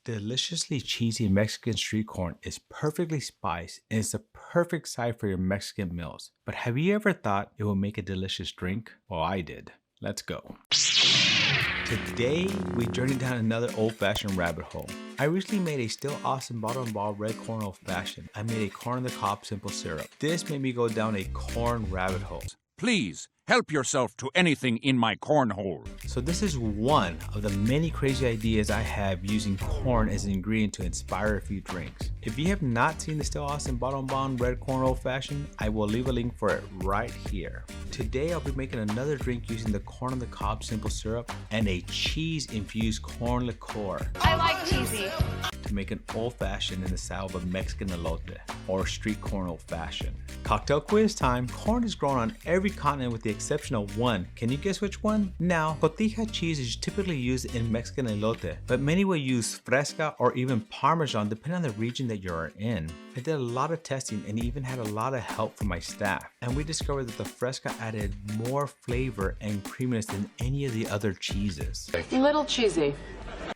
Deliciously cheesy Mexican street corn is perfectly spiced and it's the perfect side for your Mexican meals. But have you ever thought it would make a delicious drink? Well, I did. Let's go. Today, we journey down another old-fashioned rabbit hole. I recently made a still awesome bottle-and-ball red corn old-fashioned. I made a corn on the cob simple syrup. This made me go down a corn rabbit hole. Please, help yourself to anything in my cornhole. So this is one of the many crazy ideas I have using corn as an ingredient to inspire a few drinks. If you have not seen the still awesome bottle-and-bond red corn old-fashioned, I will leave a link for it right here. Today I'll be making another drink using the corn on the cob simple syrup and a cheese-infused corn liqueur. I like cheesy. To make an old-fashioned in the style of a Mexican elote or street corn old-fashioned. Cocktail quiz time. Corn is grown on every continent with the exception of one. Can you guess which one? Now, cotija cheese is typically used in Mexican elote, but many will use fresca or even parmesan depending on the region that you're in. I did a lot of testing and even had a lot of help from my staff, and we discovered that the fresca added more flavor and creaminess than any of the other cheeses. Little cheesy.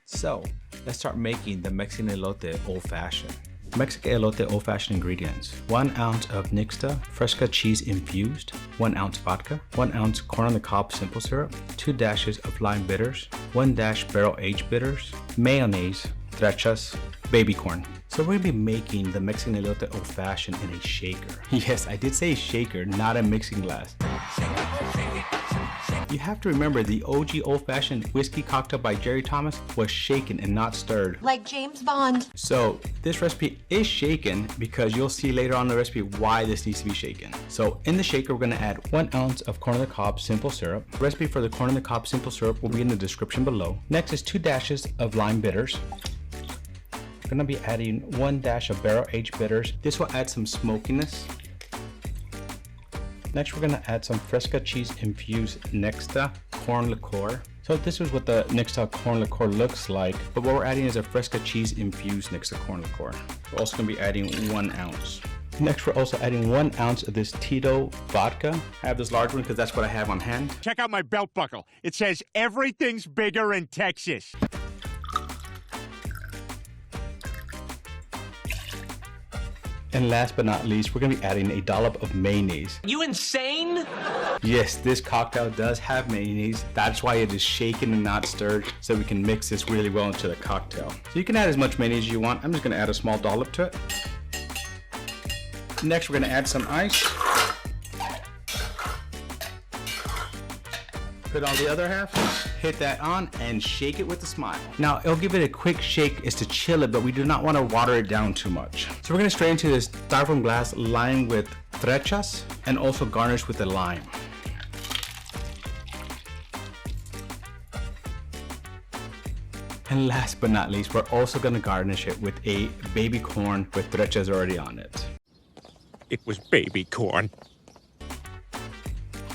So, let's start making the Mexican elote old-fashioned. Mexican elote old-fashioned ingredients: 1 ounce of Nixta Fresca cheese infused, 1 ounce vodka, 1 ounce corn on the cob simple syrup, 2 dashes of lime bitters, 1 dash barrel-aged bitters, mayonnaise, trechas, baby corn. So we're gonna be making the Mexican elote old-fashioned in a shaker. Yes, I did say shaker, not a mixing glass. You have to remember the OG old-fashioned whiskey cocktail by Jerry Thomas was shaken and not stirred. Like James Bond. So this recipe is shaken because you'll see later on in the recipe why this needs to be shaken. So in the shaker, we're gonna add 1 ounce of corn on the cob simple syrup. The recipe for the corn on the cob simple syrup will be in the description below. Next is 2 dashes of lime bitters. We're gonna be adding 1 dash of barrel-aged bitters. This will add some smokiness. Next, we're gonna add some Fresca cheese infused Nixta corn liqueur. So this is what the Nixta corn liqueur looks like, but what we're adding is a Fresca cheese infused Nixta corn liqueur. We're also gonna be adding 1 ounce. Next, we're also adding 1 ounce of this Tito vodka. I have this large one because that's what I have on hand. Check out my belt buckle. It says everything's bigger in Texas. And last but not least, we're gonna be adding a dollop of mayonnaise. You insane? Yes, this cocktail does have mayonnaise. That's why it is shaken and not stirred, so we can mix this really well into the cocktail. So you can add as much mayonnaise as you want. I'm just gonna add a small dollop to it. Next, we're gonna add some ice. Put on the other half, hit that on, and shake it with a smile. Now, it'll give it a quick shake is to chill it, but we do not want to water it down too much. So we're gonna strain into this styrofoam glass lined with trechas and also garnish with the lime. And last but not least, we're also gonna garnish it with a baby corn with trechas already on it. It was baby corn.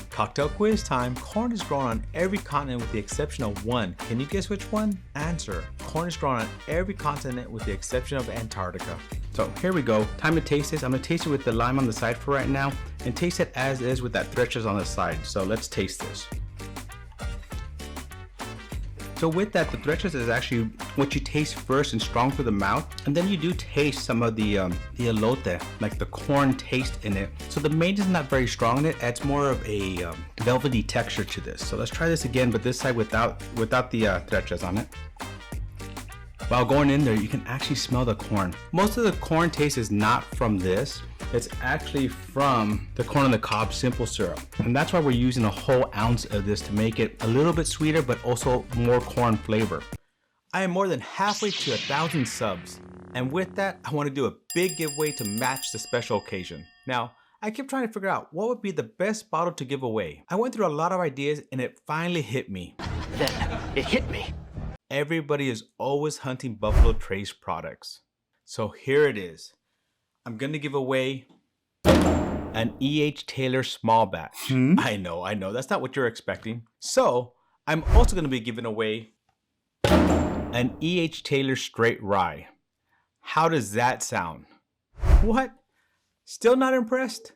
Cocktail quiz time. Corn is grown on every continent with the exception of one. Can you guess which one? Answer. Corn is grown on every continent with the exception of Antarctica. So here we go. Time to taste this. I'm gonna taste it with the lime on the side for right now and taste it as is with that trechas on the side. So let's taste this. So with that, the trechas is actually what you taste first and strong through the mouth, and then you do taste some of the elote, like the corn taste in it. So the mayonnaise is not very strong in it. Adds more of a velvety texture to this. So let's try this again, but this side without the trechas on it. While going in there, you can actually smell the corn. Most of the corn taste is not from this. It's actually from the corn on the cob simple syrup. And that's why we're using a whole ounce of this to make it a little bit sweeter, but also more corn flavor. I am more than halfway to 1,000 subs. And with that, I want to do a big giveaway to match the special occasion. Now, I kept trying to figure out what would be the best bottle to give away. I went through a lot of ideas and it finally hit me. It hit me. Everybody is always hunting Buffalo Trace products. So here it is. I'm gonna give away an E.H. Taylor small batch. I know, that's not what you're expecting. So I'm also gonna be giving away an E.H. Taylor straight rye. How does that sound? What? Still not impressed?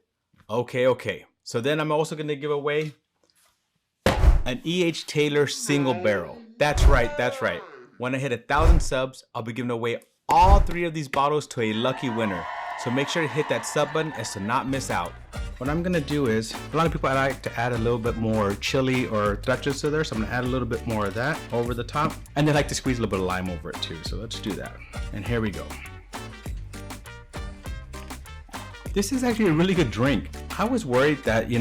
Okay. So then I'm also gonna give away an E.H. Taylor single barrel. That's right. When I hit 1,000 subs, I'll be giving away all 3 of these bottles to a lucky winner. So make sure to hit that sub button as to not miss out. What I'm gonna do is, a lot of people like to add a little bit more chili or trachas to there, so I'm gonna add a little bit more of that over the top. And they like to squeeze a little bit of lime over it too, so let's do that. And here we go. This is actually a really good drink. I was worried that,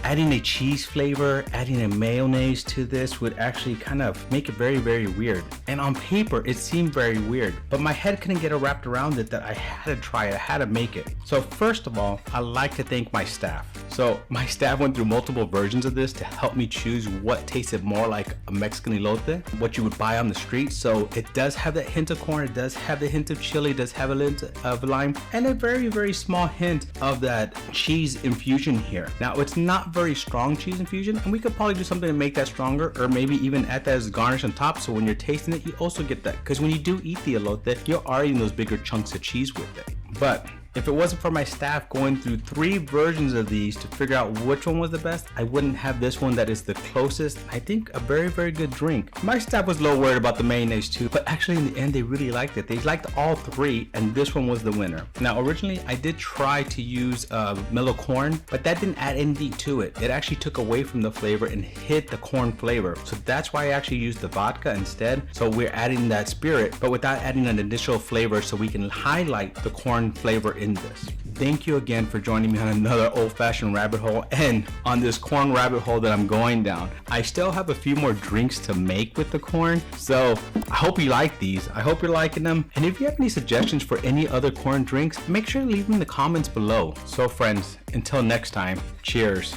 adding a cheese flavor, adding a mayonnaise to this would actually kind of make it very, very weird. And on paper, it seemed very weird, but my head couldn't get wrapped around it that I had to try it, I had to make it. So first of all, I like to thank my staff. So my staff went through multiple versions of this to help me choose what tasted more like a Mexican elote, what you would buy on the street. So it does have that hint of corn, it does have the hint of chili, it does have a hint of lime, and a very, very small hint of that cheese infusion here. Now it's not very strong cheese infusion, and we could probably do something to make that stronger, or maybe even add that as garnish on top, so when you're tasting it you also get that, because when you do eat the elote, you're already eating those bigger chunks of cheese with it. But if it wasn't for my staff going through 3 versions of these to figure out which one was the best, I wouldn't have this one that is the closest. I think a very, very good drink. My staff was a little worried about the mayonnaise too, but actually in the end they really liked it. They liked all 3, and this one was the winner. Now originally I did try to use mellow corn, but that didn't add anything to it. It actually took away from the flavor and hid the corn flavor. So that's why I actually used the vodka instead. So we're adding that spirit, but without adding an additional flavor, so we can highlight the corn flavor in this. Thank you again for joining me on another old-fashioned rabbit hole, and on this corn rabbit hole that I'm going down. I still have a few more drinks to make with the corn, so I hope you like these. I hope you're liking them, and if you have any suggestions for any other corn drinks, make sure to leave them in the comments below. So friends, until next time, cheers.